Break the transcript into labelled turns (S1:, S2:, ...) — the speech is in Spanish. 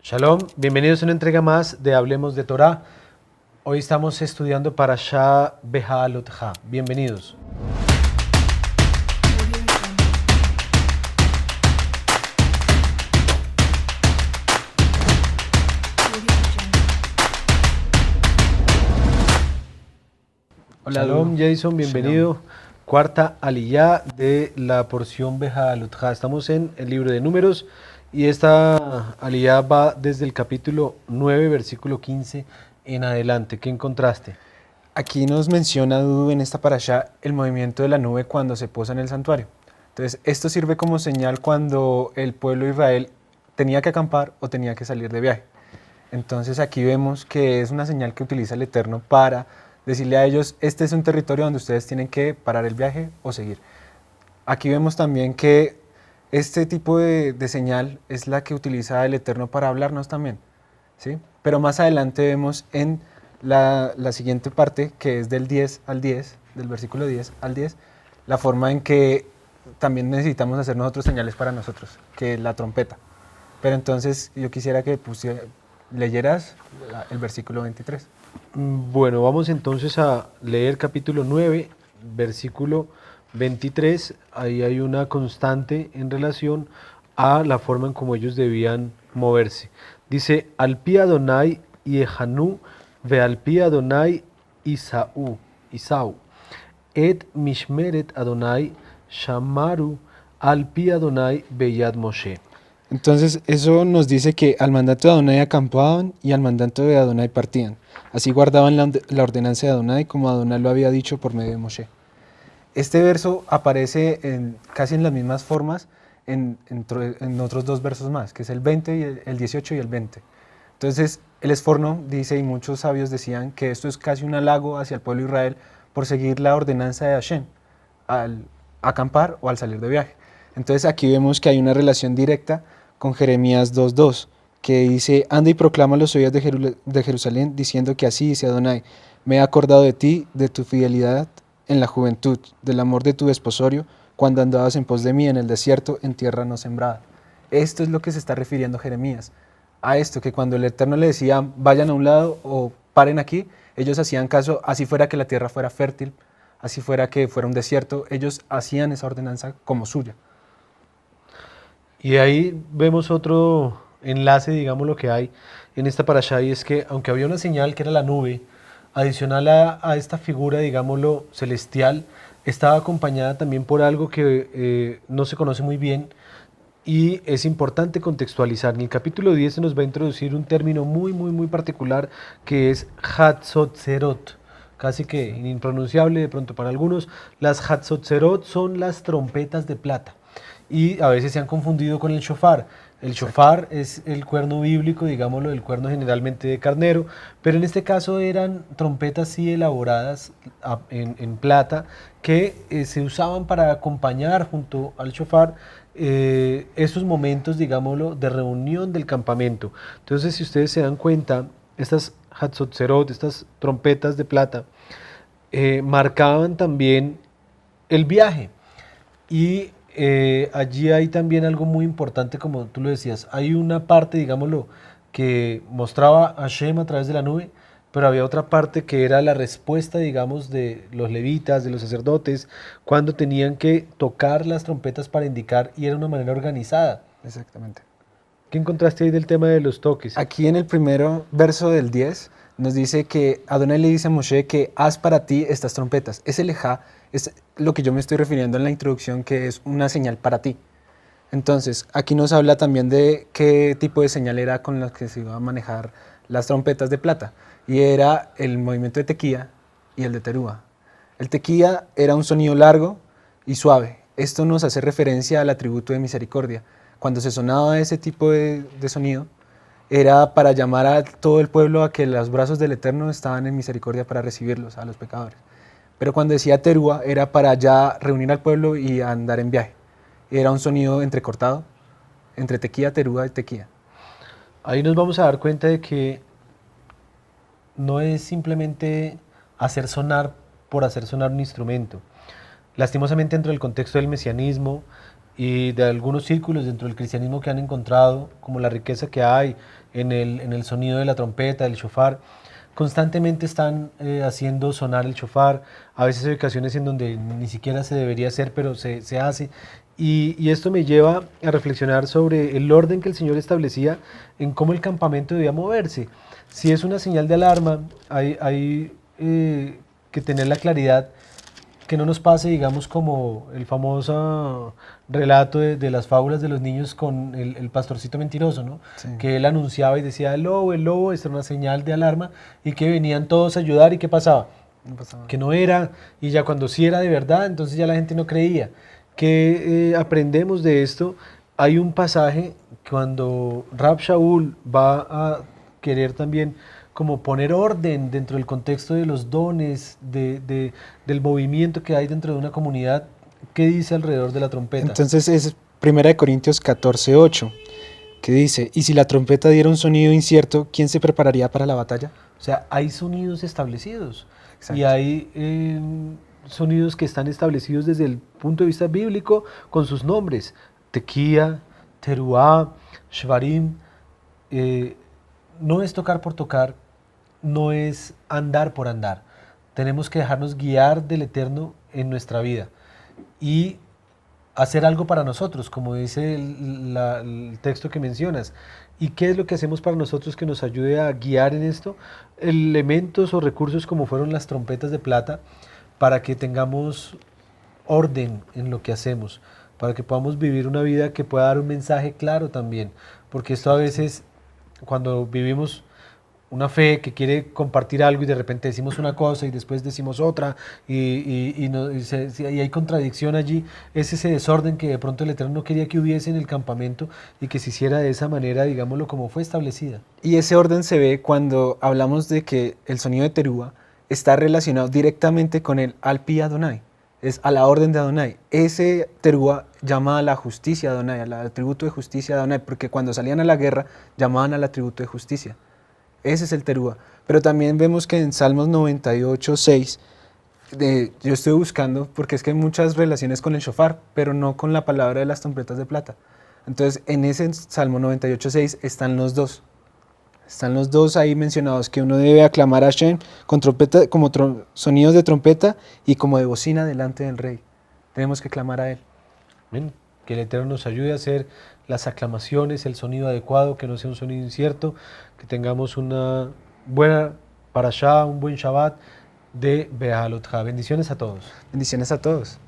S1: Shalom, bienvenidos a una entrega más de Hablemos de Torá. Hoy estamos estudiando Parashá Beha'alotcha. Bienvenidos.
S2: Hola,
S1: Shalom, Jason, bienvenido.
S2: Shalom.
S1: Cuarta aliyá de la porción Beha'alotcha. Estamos en el libro de Números y esta aliyá va desde el capítulo 9, versículo 15 en adelante. ¿Qué encontraste?
S2: Aquí nos menciona Dudu en esta parashá el movimiento de la nube cuando se posa en el santuario. Entonces, esto sirve como señal cuando el pueblo de Israel tenía que acampar o tenía que salir de viaje. Entonces, aquí vemos que es una señal que utiliza el Eterno para decirle a ellos, este es un territorio donde ustedes tienen que parar el viaje o seguir. Aquí vemos también que este tipo de señal es la que utiliza el Eterno para hablarnos también, ¿sí? Pero más adelante vemos en la siguiente parte, que es del 10 al 10, del versículo 10 al 10, la forma en que también necesitamos hacer nosotros señales para nosotros, que es la trompeta. Pero entonces yo quisiera que leyeras el versículo 23.
S1: Bueno, vamos entonces a leer capítulo 9, versículo 23. Ahí hay una constante en relación a la forma en cómo ellos debían moverse. Dice, al pi Adonai Yehanú, ve al pi Adonai Isau, et mishmeret Adonai Shamaru, al pi Adonai Beyad Moshe.
S2: Entonces eso nos dice que al mandato de Adonai acampaban y al mandato de Adonai partían. Así guardaban la ordenanza de Adonai como Adonai lo había dicho por medio de Moshe. Este verso aparece casi en las mismas formas en otros dos versos más, que es el 20 y el 18 y el 20. Entonces el Esforno dice, y muchos sabios decían, que esto es casi un halago hacia el pueblo de Israel por seguir la ordenanza de Hashem al acampar o al salir de viaje. Entonces aquí vemos que hay una relación directa con Jeremías 2.2, que dice, anda y proclama a los oídos de Jerusalén, diciendo que así dice Adonai, me he acordado de ti, de tu fidelidad en la juventud, del amor de tu desposorio, cuando andabas en pos de mí en el desierto, en tierra no sembrada. Esto es lo que se está refiriendo Jeremías, a esto, que cuando el Eterno le decía, vayan a un lado o paren aquí, ellos hacían caso, así fuera que la tierra fuera fértil, así fuera que fuera un desierto, ellos hacían esa ordenanza como suya.
S1: Y ahí vemos otro enlace, digamos, lo que hay en esta parashá, y es que aunque había una señal que era la nube, adicional a esta figura, digámoslo, celestial, estaba acompañada también por algo que no se conoce muy bien y es importante contextualizar. En el capítulo 10 se nos va a introducir un término muy particular que es Hatzotzerot, casi que impronunciable de pronto para algunos. Las Hatzotzerot son las trompetas de plata y a veces se han confundido con el shofar. El shofar es el cuerno bíblico, digámoslo, el cuerno generalmente de carnero, pero en este caso eran trompetas sí elaboradas en plata que se usaban para acompañar junto al shofar esos momentos, digámoslo, de reunión del campamento. Entonces, si ustedes se dan cuenta, estas Hatzotzerot, estas trompetas de plata, marcaban también el viaje. Y allí hay también algo muy importante, como tú lo decías. Hay una parte, digámoslo, que mostraba a Hashem a través de la nube, pero había otra parte que era la respuesta, digamos, de los levitas, de los sacerdotes, cuando tenían que tocar las trompetas para indicar, y era una manera organizada.
S2: Exactamente.
S1: ¿Qué encontraste ahí del tema de los toques?
S2: Aquí en el primero verso del 10 nos dice que Adonai le dice a Moshe que haz para ti estas trompetas. Ese lejá es lo que yo me estoy refiriendo en la introducción, que es una señal para ti. Entonces, aquí nos habla también de qué tipo de señal era con la que se iba a manejar las trompetas de plata. Y era el movimiento de tequía y el de terúa. El tequía era un sonido largo y suave. Esto nos hace referencia al atributo de misericordia. Cuando se sonaba ese tipo de sonido, era para llamar a todo el pueblo a que los brazos del Eterno estaban en misericordia para recibirlos, a los pecadores. Pero cuando decía terúa, era para ya reunir al pueblo y andar en viaje. Era un sonido entrecortado, entre tequía, terúa y tequía.
S1: Ahí nos vamos a dar cuenta de que no es simplemente hacer sonar por hacer sonar un instrumento. Lastimosamente, dentro del contexto del mesianismo, y de algunos círculos dentro del cristianismo que han encontrado, como la riqueza que hay en el sonido de la trompeta, del shofar. Constantemente están haciendo sonar el shofar, a veces hay ocasiones en donde ni siquiera se debería hacer, pero se hace. Y esto me lleva a reflexionar sobre el orden que el Señor establecía en cómo el campamento debía moverse. Si es una señal de alarma, hay que tener la claridad que no nos pase, digamos, como el famoso relato de las fábulas de los niños con el pastorcito mentiroso, ¿no?
S2: Sí.
S1: Que él anunciaba y decía, el lobo, esta era una señal de alarma, y que venían todos a ayudar, ¿y qué pasaba?
S2: No pasaba
S1: Que
S2: nada.
S1: no era, y ya cuando sí era de verdad, entonces ya la gente no creía. ¿Qué aprendemos de esto? Hay un pasaje cuando Rab Shaul va a querer también como poner orden dentro del contexto de los dones, del movimiento que hay dentro de una comunidad. ¿Qué dice alrededor de la trompeta?
S2: Entonces es 1 Corintios 14:8, que dice, y si la trompeta diera un sonido incierto, ¿quién se prepararía para la batalla?
S1: O sea, hay sonidos establecidos y
S2: Exacto.
S1: hay sonidos que están establecidos desde el punto de vista bíblico con sus nombres. Tequía, teruá, shvarim. eh, no es tocar por tocar, no es andar por andar. Tenemos que dejarnos guiar del Eterno en nuestra vida y hacer algo para nosotros, como dice el texto que mencionas. ¿Y qué es lo que hacemos para nosotros que nos ayude a guiar en esto? Elementos o recursos como fueron las trompetas de plata para que tengamos orden en lo que hacemos, para que podamos vivir una vida que pueda dar un mensaje claro también, porque esto a
S2: Exacto.
S1: veces cuando vivimos una fe que quiere compartir algo y de repente decimos una cosa y después decimos otra y hay contradicción allí, es ese desorden que de pronto el Eterno no quería que hubiese en el campamento y que se hiciera de esa manera, digámoslo, como fue establecida.
S2: Y ese orden se ve cuando hablamos de que el sonido de Terúa está relacionado directamente con el Alpi Adonai, es a la orden de Adonai. Ese Terúa llama a la justicia de Adonai, al atributo de justicia de Adonai, porque cuando salían a la guerra llamaban al atributo de justicia. Ese es el Terúa. Pero también vemos que en Salmos 98:6, yo estoy buscando, porque es que hay muchas relaciones con el shofar, pero no con la palabra de las trompetas de plata. Entonces, en ese Salmo 98:6 están los dos. Están los dos ahí mencionados, que uno debe aclamar a Hashem con trompeta, como sonidos de trompeta y como de bocina delante del rey. Tenemos que clamar a él.
S1: Amén. Que el Eterno nos ayude a hacer las aclamaciones, el sonido adecuado, que no sea un sonido incierto, que tengamos una buena parashá, un buen Shabbat de Behalotja. Bendiciones a todos.
S2: Bendiciones a todos.